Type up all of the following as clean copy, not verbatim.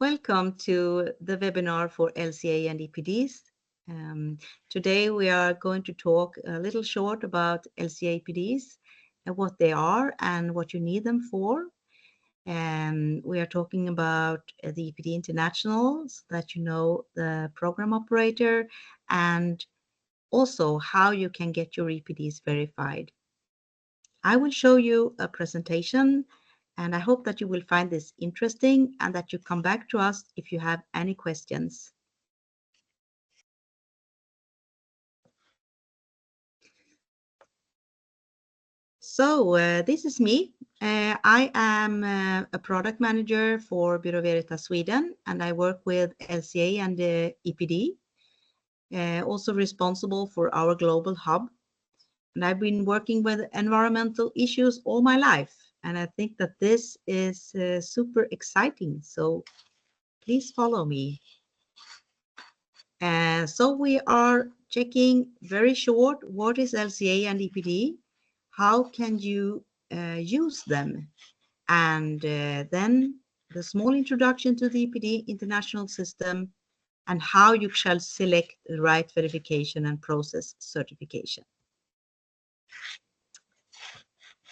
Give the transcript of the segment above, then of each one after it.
Welcome to the webinar for LCA and EPDs. Today we are going to talk a little short about LCA EPDs and what they are and what you need them for. We are talking about the EPD International, so that you know the program operator, and also how you can get your EPDs verified. I will show you a presentation, and I hope that you will find this interesting and that you come back to us if you have any questions. So this is me. I am a product manager for Bureau Veritas Sweden, and I work with LCA and EPD, also responsible for our global hub. And I've been working with environmental issues all my life, and I think that this is super exciting. So please follow me. So we are checking very short, what is LCA and EPD? How can you use them? And then the small introduction to the EPD International system and how you shall select the right verification and process certification.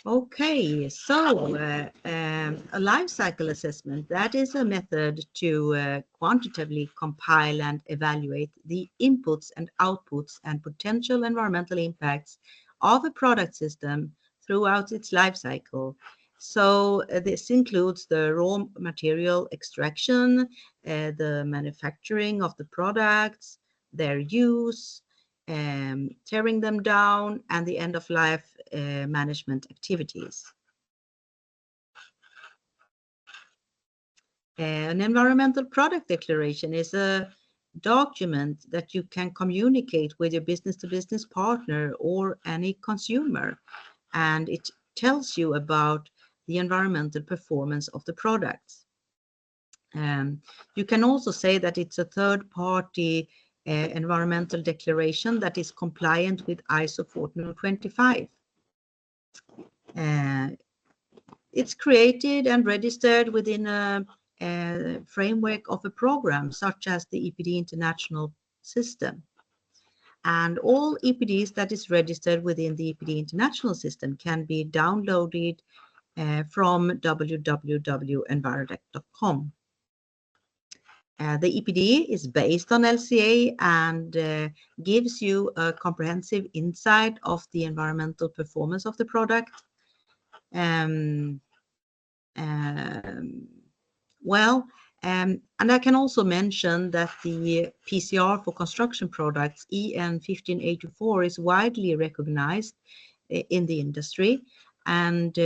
Okay, so a life cycle assessment, that is a method to quantitatively compile and evaluate the inputs and outputs and potential environmental impacts of a product system throughout its life cycle. So this includes the raw material extraction, the manufacturing of the products, their use, tearing them down, and the end-of-life management activities. An environmental product declaration is a document that you can communicate with your business-to-business partner or any consumer, and it tells you about the environmental performance of the products. You can also say that it's a third-party environmental declaration that is compliant with ISO 14025. It's created and registered within a framework of a program such as the EPD International system. And all EPDs that is registered within the EPD International system can be downloaded from www.envirodec.com. The EPD is based on LCA and gives you a comprehensive insight of the environmental performance of the product. And I can also mention that the PCR for construction products, EN 1584, is widely recognized in the industry. And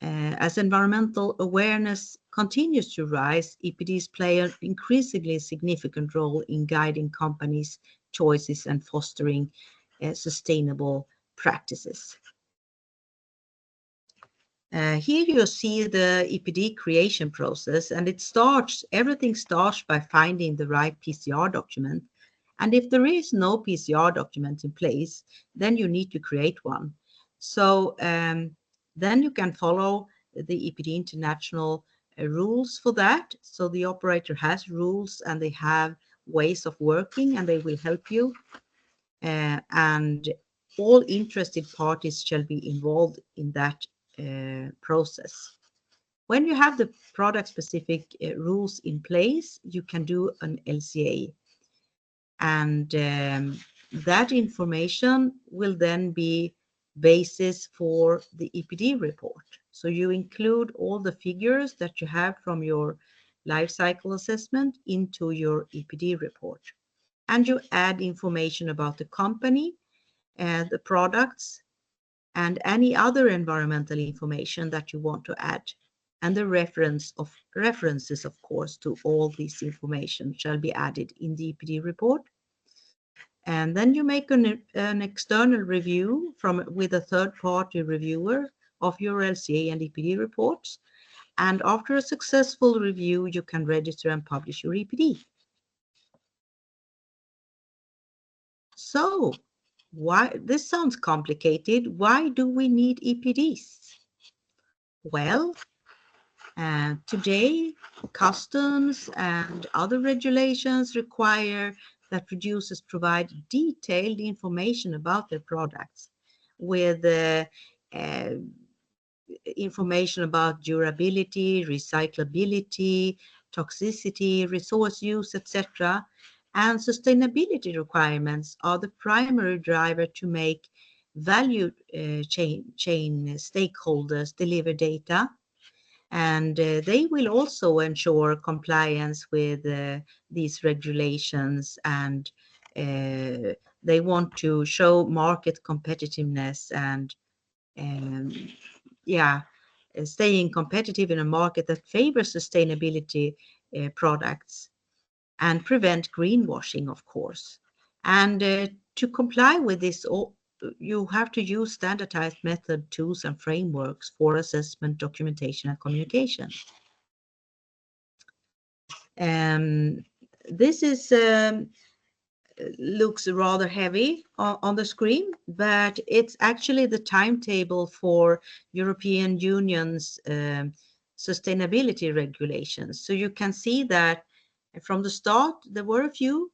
as environmental awareness continues to rise, EPDs play an increasingly significant role in guiding companies' choices and fostering sustainable practices. Here you see the EPD creation process, and everything starts by finding the right PCR document. And if there is no PCR document in place, then you need to create one. So then you can follow the EPD International rules for that. So the operator has rules and they have ways of working, and they will help you. And all interested parties shall be involved in that process. When you have the product-specific rules in place, you can do an LCA. And that information will then be basis for the EPD report. So you include all the figures that you have from your life cycle assessment into your EPD report. And you add information about the company, the products, and any other environmental information that you want to add. And the references, of course, to all this information shall be added in the EPD report. And then you make an external review with a third-party reviewer of your LCA and EPD reports. And after a successful review, you can register and publish your EPD. So, this sounds complicated. Why do we need EPDs? Well, Today, customs and other regulations require that producers provide detailed information about their products with uh, information about durability, recyclability, toxicity, resource use, etc. And sustainability requirements are the primary driver to make value chain stakeholders deliver data, and they will also ensure compliance with these regulations, and they want to show market competitiveness and um, yeah, staying competitive in a market that favors sustainability products and prevent greenwashing, of course. And to comply with this, you have to use standardized method, tools, and frameworks for assessment, documentation, and communication. Um, this is looks rather heavy on the screen, but it's actually the timetable for European Union's sustainability regulations. So you can see that from the start there were a few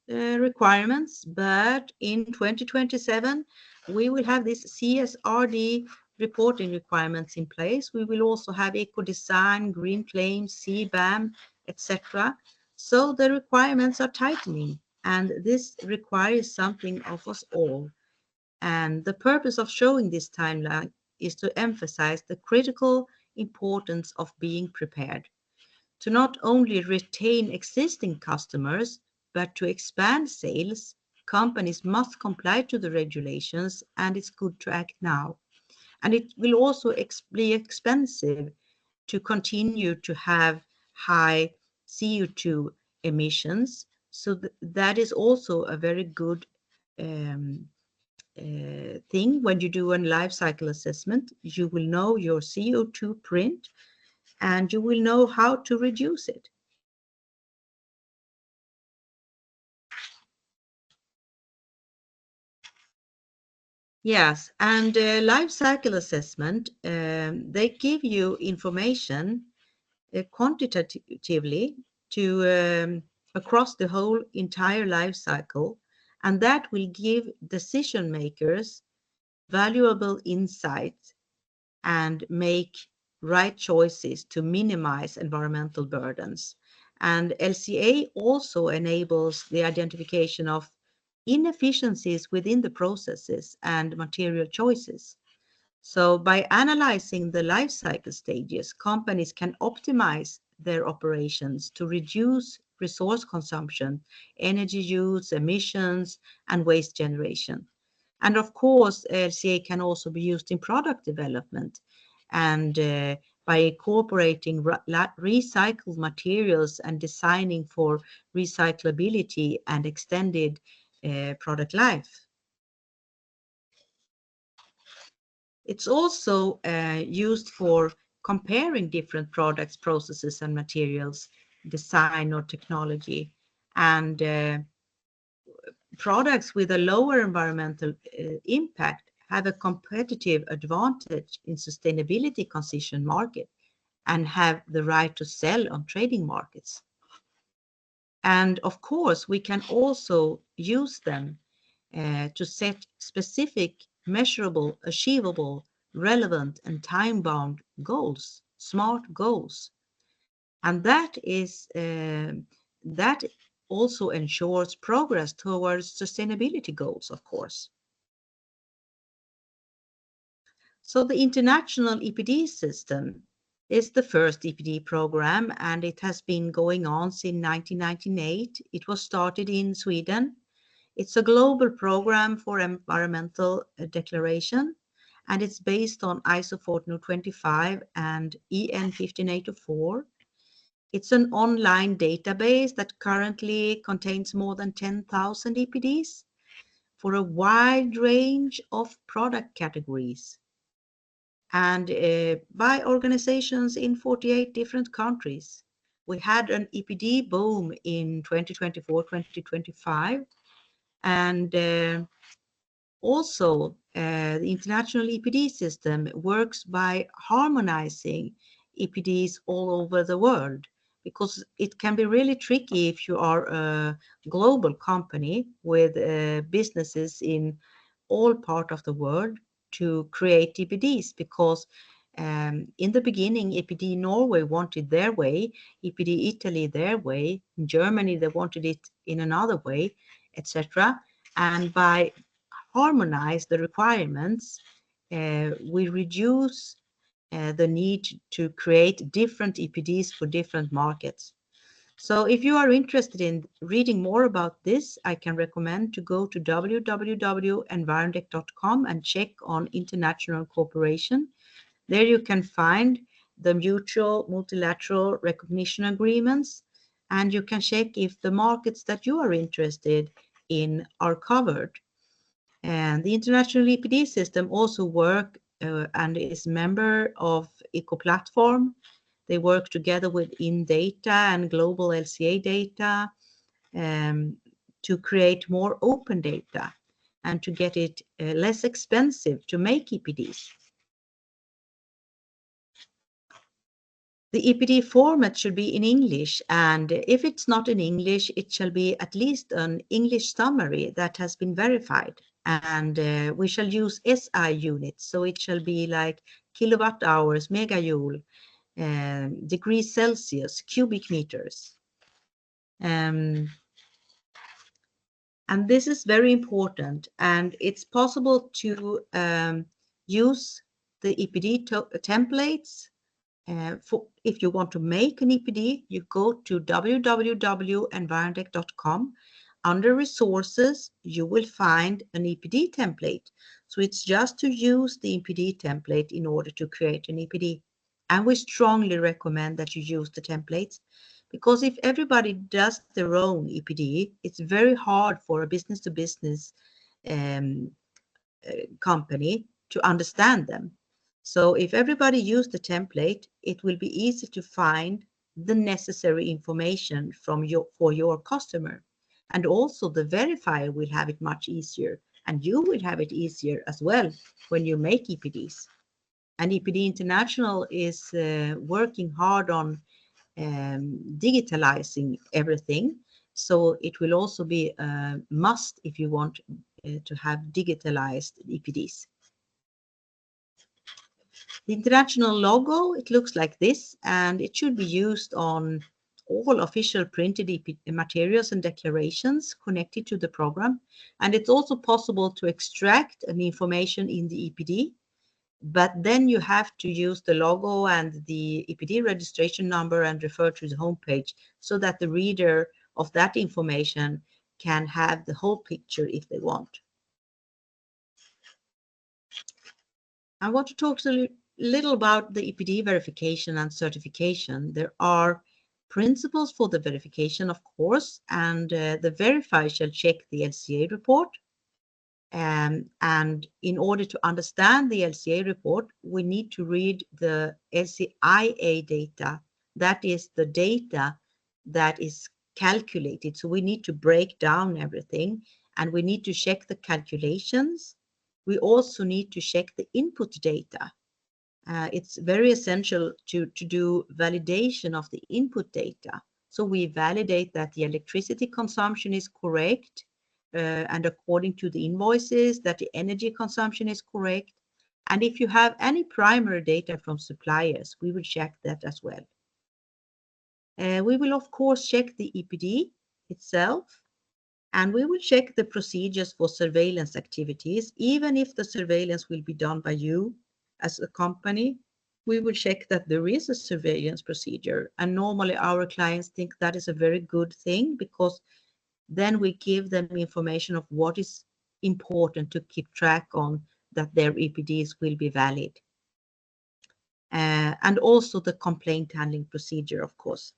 requirements, but in 2027 we will have this CSRD reporting requirements in place. We will also have eco design, green claims, CBAM, etc. So the requirements are tightening, and this requires something of us all. And the purpose of showing this timeline is to emphasize the critical importance of being prepared, to not only retain existing customers, but to expand sales. Companies must comply to the regulations, and it's good to act now. And it will also be expensive to continue to have high CO2 emissions. So that is also a very good thing. When you do a life cycle assessment, you will know your CO2 print and you will know how to reduce it. Yes, and life cycle assessment, they give you information quantitatively to across the whole entire life cycle, and that will give decision makers valuable insights and make right choices to minimize environmental burdens. And LCA also enables the identification of inefficiencies within the processes and material choices. So by analyzing the life cycle stages, companies can optimize their operations to reduce resource consumption, energy use, emissions, and waste generation. And of course, LCA can also be used in product development, and by incorporating recycled materials and designing for recyclability and extended product life. It's also used for comparing different products, processes, and materials, design or technology. And products with a lower environmental impact have a competitive advantage in sustainability conscious market and have the right to sell on trading markets. And of course, we can also use them to set specific, measurable, achievable, relevant, and time-bound goals, smart goals. And that also ensures progress towards sustainability goals, of course. So the International EPD system is the first EPD program, and it has been going on since 1998. It was started in Sweden. It's a global program for environmental declaration, and it's based on ISO 14025 and EN 15804. It's an online database that currently contains more than 10,000 EPDs for a wide range of product categories, and by organizations in 48 different countries. We had an EPD boom in 2024-2025, and also the international EPD system works by harmonizing EPDs all over the world, because it can be really tricky if you are a global company with businesses in all part of the world to create EPDs, because in the beginning, EPD Norway wanted their way, EPD Italy their way, in Germany they wanted it in another way, etc. And by harmonize the requirements, we reduce the need to create different EPDs for different markets. So if you are interested in reading more about this, I can recommend to go to www.environdec.com and check on international cooperation. There you can find the mutual multilateral recognition agreements, and you can check if the markets that you are interested in are covered. And the international EPD system also work and is member of ECO platform. They work together with InData and global LCA data to create more open data and to get it less expensive to make EPDs. The EPD format should be in English, and if it's not in English, it shall be at least an English summary that has been verified. And we shall use SI units, so it shall be like kilowatt hours, megajoule, degrees Celsius, cubic meters. And this is very important, and it's possible to use the EPD templates. If you want to make an EPD, you go to www.environdec.com. Under resources, you will find an EPD template. So it's just to use the EPD template in order to create an EPD. And we strongly recommend that you use the templates, because if everybody does their own EPD, it's very hard for a business-to-business company to understand them. So if everybody use the template, it will be easy to find the necessary information for your customer. And also the verifier will have it much easier, and you will have it easier as well when you make EPDs. And EPD International is working hard on digitalizing everything. So it will also be a must if you want to have digitalized EPDs. The international logo, it looks like this, and it should be used on all official printed materials and declarations connected to the program. And it's also possible to extract an information in the EPD, but then you have to use the logo and the EPD registration number and refer to the homepage so that the reader of that information can have the whole picture if they want. I want to talk a little about the EPD verification and certification. There are principles for the verification, of course, and the verifier shall check the LCA report. And in order to understand the LCA report, we need to read the LCIA data. That is the data that is calculated. So we need to break down everything, and we need to check the calculations. We also need to check the input data. It's very essential to do validation of the input data. So we validate that the electricity consumption is correct, and according to the invoices, that the energy consumption is correct. And if you have any primary data from suppliers, we will check that as well. We will, of course, check the EPD itself, and we will check the procedures for surveillance activities. Even if the surveillance will be done by you as a company, we will check that there is a surveillance procedure. And normally our clients think that is a very good thing, because then we give them information of what is important to keep track on, that their EPDs will be valid. And also the complaint handling procedure, of course.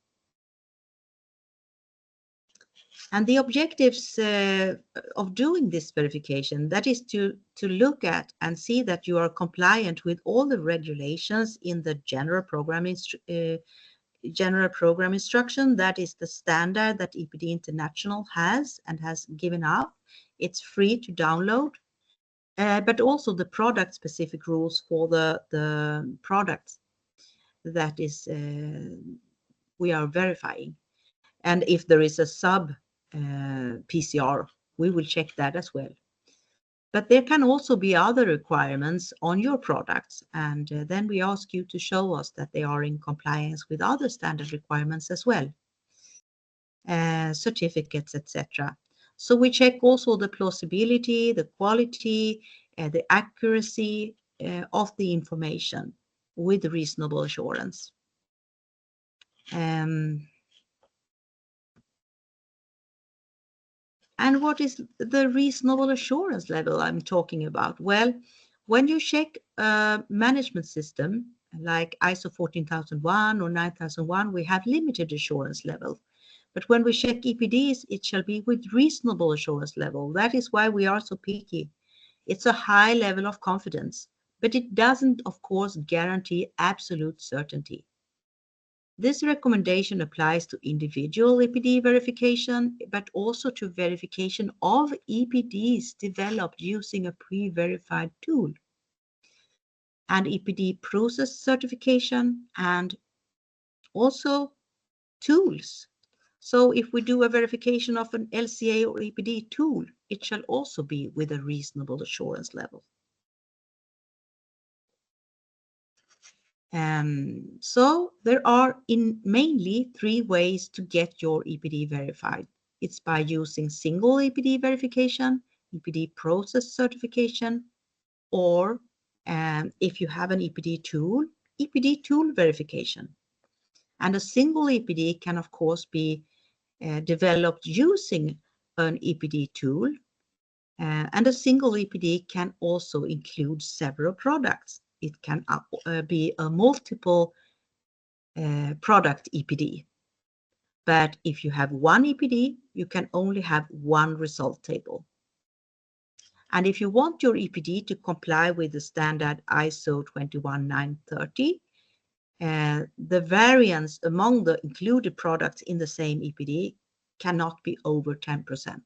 And the objectives of doing this verification, that is to look at and see that you are compliant with all the regulations in the general program instruction. That is the standard that EPD International has and has given out. It's free to download, but also the product specific rules for the products. that is we are verifying. And if there is a sub PCR, we will check that as well. But there can also be other requirements on your products, and then we ask you to show us that they are in compliance with other standard requirements as well, certificates, etc. So we check also the plausibility, the quality, the accuracy of the information with reasonable assurance. And what is the reasonable assurance level I'm talking about? Well, when you check a management system like ISO 14001 or 9001, we have limited assurance level. But when we check EPDs, it shall be with reasonable assurance level. That is why we are so picky. It's a high level of confidence, but it doesn't, of course, guarantee absolute certainty. This recommendation applies to individual EPD verification, but also to verification of EPDs developed using a pre-verified tool, and EPD process certification, and also tools. So if we do a verification of an LCA or EPD tool, it shall also be with a reasonable assurance level. So there are mainly 3 ways to get your EPD verified. It's by using single EPD verification, EPD process certification, or if you have an EPD tool verification. And a single EPD can of course be developed using an EPD tool, and a single EPD can also include several products. It can be a multiple product EPD. But if you have one EPD, you can only have one result table. And if you want your EPD to comply with the standard ISO 21930, the variance among the included products in the same EPD cannot be over 10%.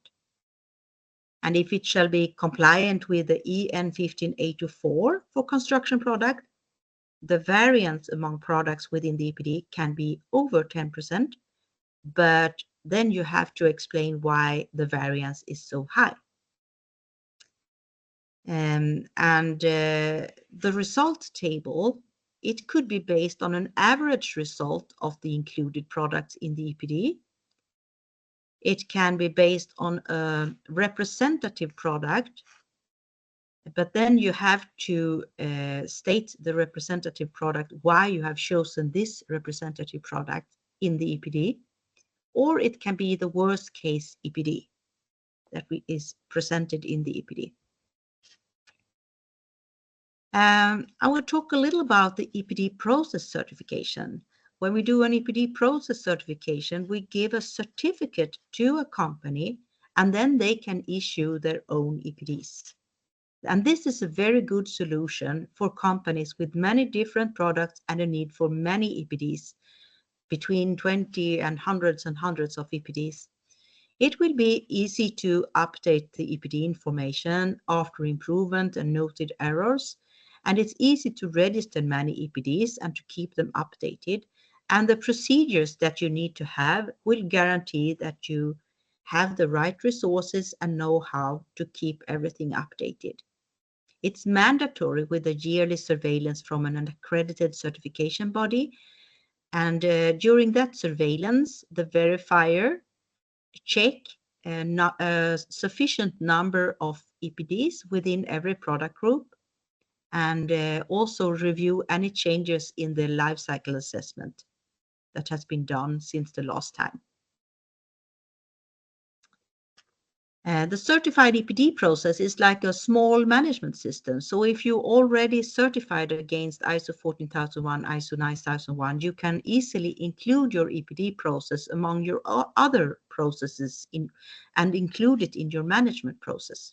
And if it shall be compliant with the EN 15824 for construction product, the variance among products within the EPD can be over 10%, but then you have to explain why the variance is so high. The result table, it could be based on an average result of the included products in the EPD. It can be based on a representative product, but then you have to state the representative product, why you have chosen this representative product in the EPD, or it can be the worst case EPD that is presented in the EPD. I will talk a little about the EPD process certification. When we do an EPD process certification, we give a certificate to a company, and then they can issue their own EPDs. And this is a very good solution for companies with many different products and a need for many EPDs, between 20 and hundreds of EPDs. It will be easy to update the EPD information after improvement and noted errors, and it's easy to register many EPDs and to keep them updated. And the procedures that you need to have will guarantee that you have the right resources and know how to keep everything updated. It's mandatory with a yearly surveillance from an accredited certification body. And during that surveillance, the verifier check a sufficient number of EPDs within every product group, and also review any changes in the life cycle assessment that has been done since the last time. The certified EPD process is like a small management system. So if you already certified against ISO 14001, ISO 9001, you can easily include your EPD process among your other processes and include it in your management process.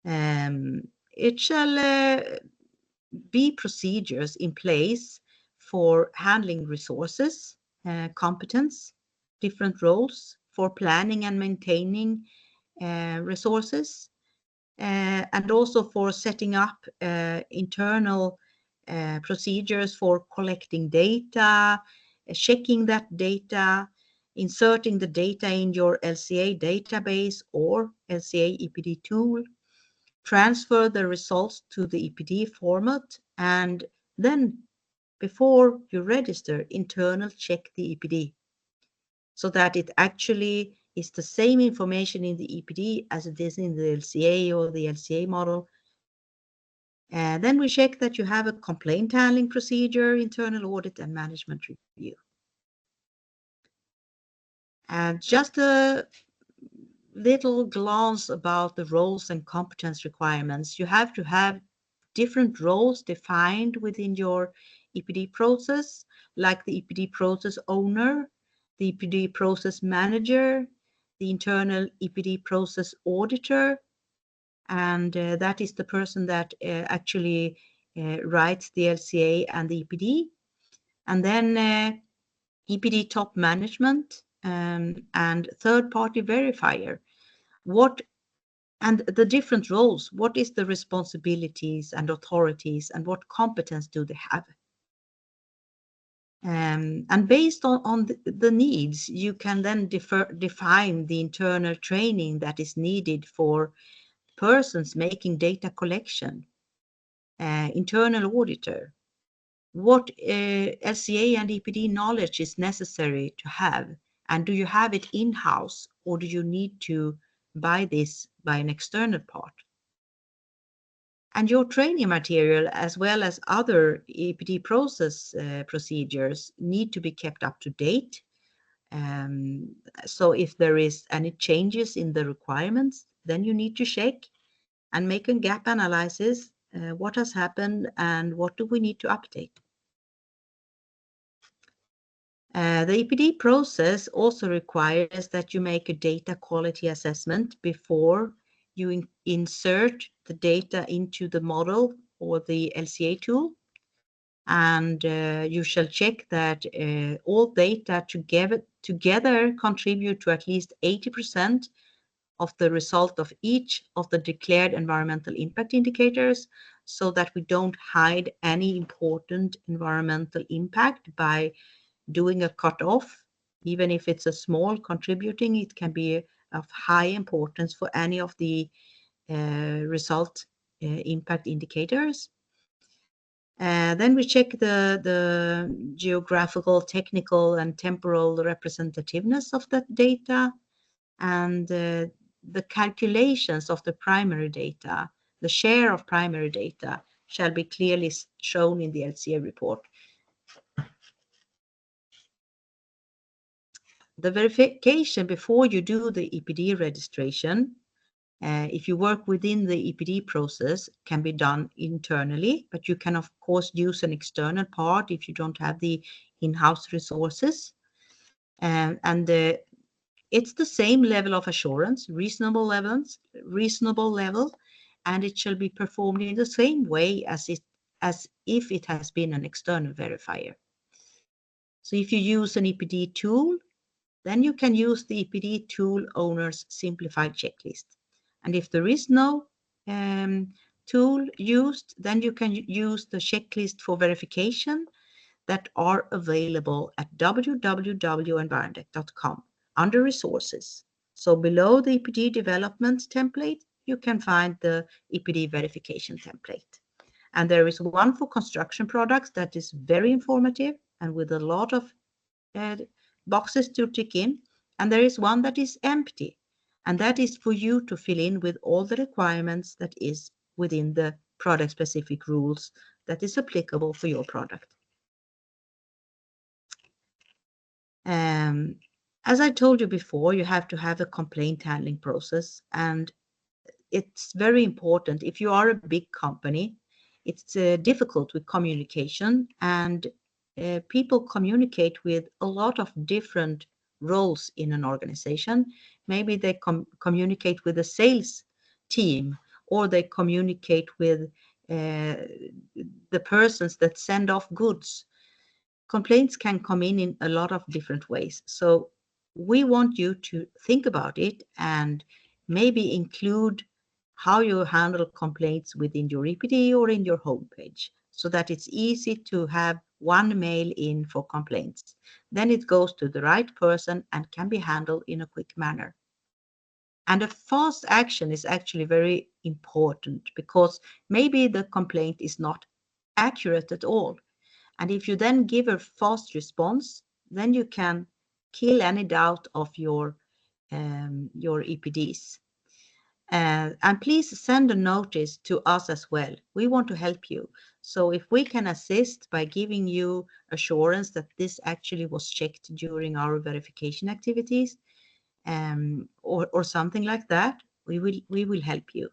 It shall be procedures in place for handling resources, competence, different roles, for planning and maintaining resources, and also for setting up internal procedures for collecting data, checking that data, inserting the data in your LCA database or LCA EPD tool, transfer the results to the EPD format, and then before you register, internal check the EPD so that it actually is the same information in the EPD as it is in the LCA or the LCA model. And then we check that you have a complaint handling procedure, internal audit, and management review. And just a little glance about the roles and competence requirements. You have to have different roles defined within your EPD process, like the EPD process owner, the EPD process manager, the internal EPD process auditor, and that is the person that actually writes the LCA and the EPD. And then EPD top management and third-party verifier. And the different roles, what is the responsibilities and authorities and what competence do they have? And based on the needs, you can then define the internal training that is needed for persons making data collection, internal auditor, what LCA and EPD knowledge is necessary to have, and do you have it in-house or do you need to buy this by an external part? And your training material, as well as other EPD process procedures, need to be kept up to date. So if there is any changes in the requirements, then you need to check and make a gap analysis. What has happened and what do we need to update? The EPD process also requires that you make a data quality assessment before you insert the data into the model or the LCA tool. And you shall check that all data together contribute to at least 80% of the result of each of the declared environmental impact indicators, so that we don't hide any important environmental impact by doing a cutoff. Even if it's a small contributing, it can be of high importance for any of the result impact indicators. Then we check the geographical, technical, and temporal representativeness of that data, and the calculations of the primary data, the share of primary data shall be clearly shown in the LCA report. The verification before you do the EPD registration, if you work within the EPD process, can be done internally, but you can of course use an external part if you don't have the in-house resources. And it's the same level of assurance, reasonable level, and it shall be performed in the same way as if it has been an external verifier. So if you use an EPD tool, then you can use the EPD tool owner's simplified checklist. And if there is no tool used, then you can use the checklist for verification that are available at www.environdec.com under resources. So below the EPD development template, you can find the EPD verification template. And there is one for construction products that is very informative and with a lot of boxes to tick in, and there is one that is empty, and that is for you to fill in with all the requirements that is within the product specific rules that is applicable for your product. As I told you before, you have to have a complaint handling process, and it's very important. If you are a big company, it's difficult with communication, and people communicate with a lot of different roles in an organization. Maybe they communicate with a sales team, or they communicate with the persons that send off goods. Complaints can come in a lot of different ways. So we want you to think about it and maybe include how you handle complaints within your EPD or in your homepage, so that it's easy to have one mail in for complaints. Then it goes to the right person and can be handled in a quick manner. And a fast action is actually very important because maybe the complaint is not accurate at all. And if you then give a fast response, then you can kill any doubt of your EPDs. And please send a notice to us as well. We want to help you. So if we can assist by giving you assurance that this actually was checked during our verification activities, or something like that, we will help you.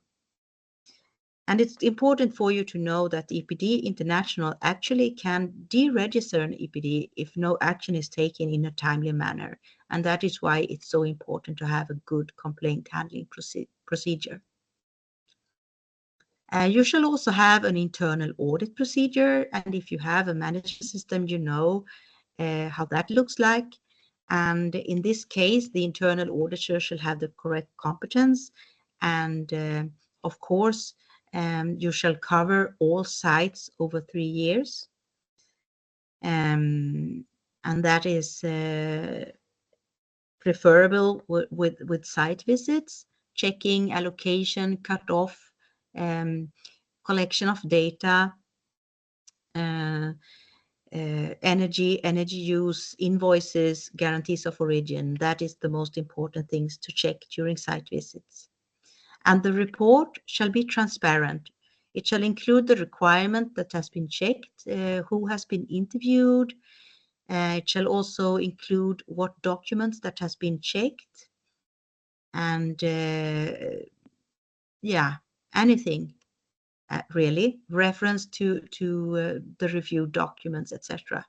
And it's important for you to know that EPD International actually can deregister an EPD if no action is taken in a timely manner. And that is why it's so important to have a good complaint handling procedure. You shall also have an internal audit procedure. And if you have a management system, you know how that looks like. And in this case, the internal auditor shall have the correct competence. And of course, you shall cover all sites over 3 years. And that is preferable with site visits, checking, allocation, cut-off, collection of data, energy use, invoices, guarantees of origin. That is the most important things to check during site visits. And the report shall be transparent. It shall include the requirement that has been checked, who has been interviewed. It shall also include what documents that has been checked, and anything really, reference to the reviewed documents, etc.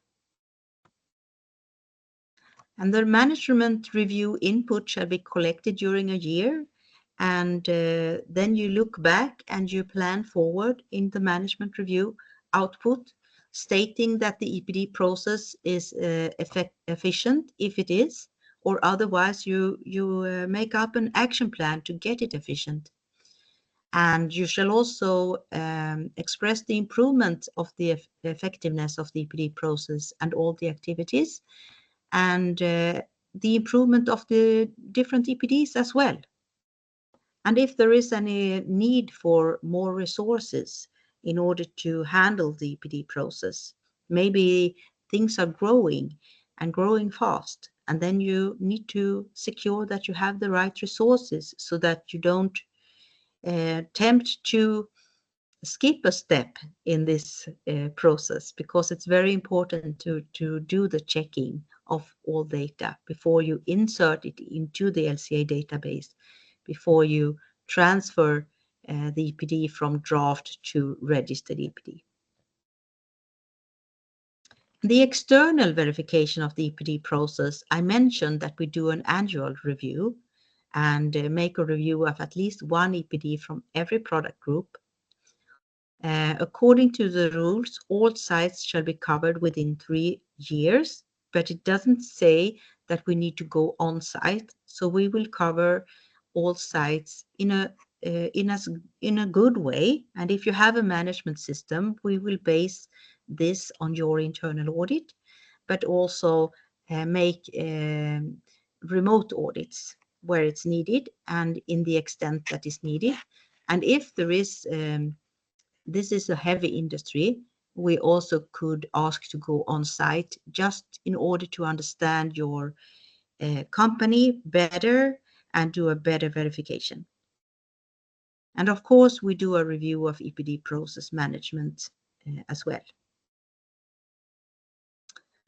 And the management review input shall be collected during a year, and then you look back and you plan forward in the management review output, stating that the EPD process is efficient if it is, or otherwise you make up an action plan to get it efficient. And you shall also express the improvement of the effectiveness of the EPD process and all the activities, and the improvement of the different EPDs as well. And if there is any need for more resources in order to handle the EPD process, maybe things are growing and growing fast, and then you need to secure that you have the right resources so that you don't tempt to skip a step in this process, because it's very important to do the checking of all data before you insert it into the LCA database, before you transfer the EPD from draft to registered EPD. The external verification of the EPD process, I mentioned that we do an annual review and make a review of at least one EPD from every product group. According to the rules, all sites shall be covered within 3 years, but it doesn't say that we need to go on site. So we will cover all sites in a good way. And if you have a management system, we will base this on your internal audit, but also make remote audits where it's needed and in the extent that is needed. And if there is this is a heavy industry, we also could ask to go on site just in order to understand your company better and do a better verification. And of course, we do a review of EPD process management as well.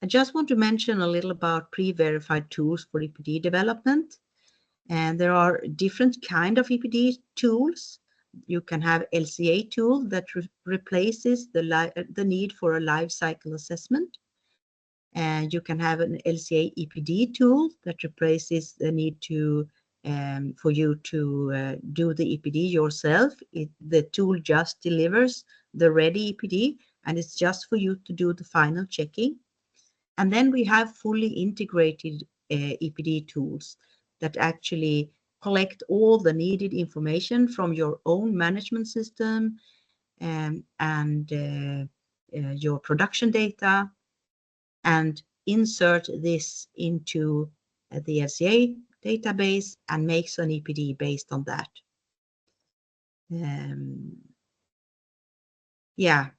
I just want to mention a little about pre-verified tools for EPD development. And there are different kind of EPD tools. You can have LCA tool that replaces the need for a life cycle assessment. And you can have an LCA EPD tool that replaces the need to for you to do the EPD yourself. The tool just delivers the ready EPD, and it's just for you to do the final checking. And then we have fully integrated EPD tools that actually collect all the needed information from your own management system and your production data and insert this into the LCA database and makes an EPD based on that. Yeah.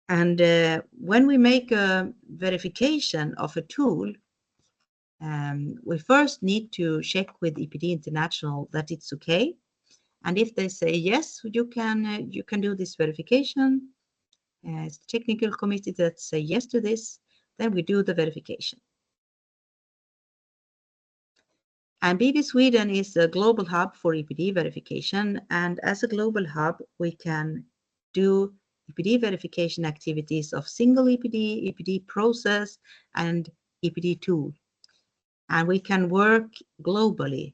And when we make a verification of a tool, we first need to check with EPD International that it's okay. And if they say yes, you can do this verification. It's the technical committee that say yes to this, then we do the verification. And BB Sweden is a global hub for EPD verification. And as a global hub, we can do EPD verification activities of single EPD, EPD process, and EPD tool. And we can work globally.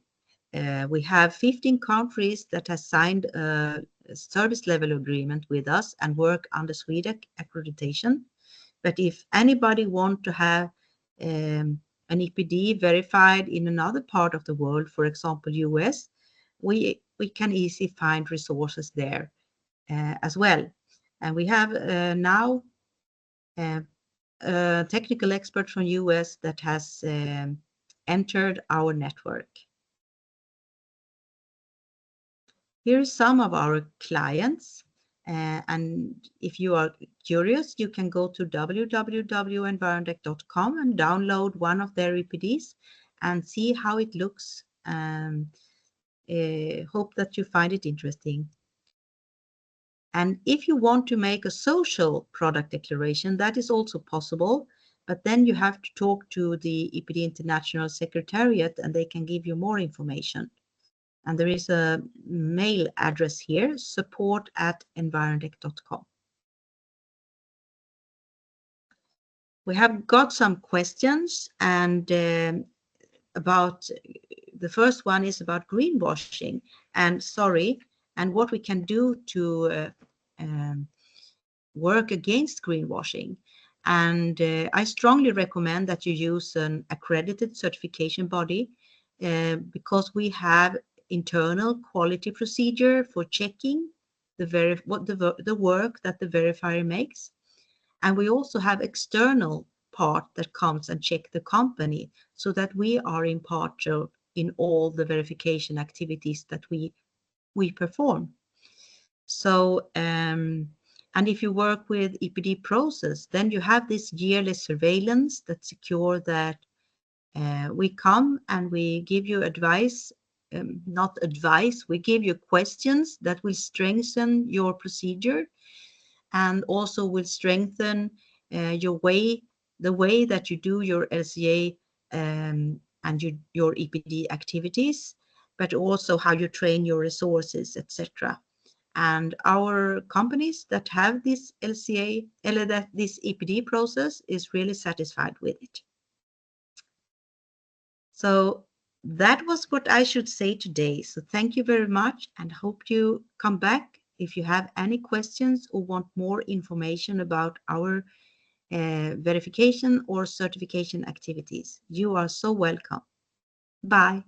We have 15 countries that have signed a service level agreement with us and work under Swedish accreditation. But if anybody want to have an EPD verified in another part of the world, for example, US, we can easily find resources there as well. And we have now a technical expert from US that has entered our network. Here are some of our clients. And if you are curious, you can go to www.environdec.com and download one of their EPDs and see how it looks. Hope that you find it interesting. And if you want to make a social product declaration, that is also possible, but then you have to talk to the EPD International Secretariat and they can give you more information. And there is a mail address here, support@environdec.com. We have got some questions, and about the first one is about greenwashing and what we can do to work against greenwashing. And I strongly recommend that you use an accredited certification body because we have internal quality procedure for checking the work that the verifier makes. And we also have external part that comes and check the company so that we are in part in all the verification activities that we perform. So, and if you work with EPD process, then you have this yearly surveillance that secure that we come and we give you advice, not advice, we give you questions that will strengthen your procedure and also will strengthen the way that you do your LCA and your EPD activities, but also how you train your resources, etc. And our companies that have this LCA, this EPD process is really satisfied with it. So that was what I should say today. So thank you very much and hope you come back if you have any questions or want more information about our verification or certification activities. You are so welcome. Bye.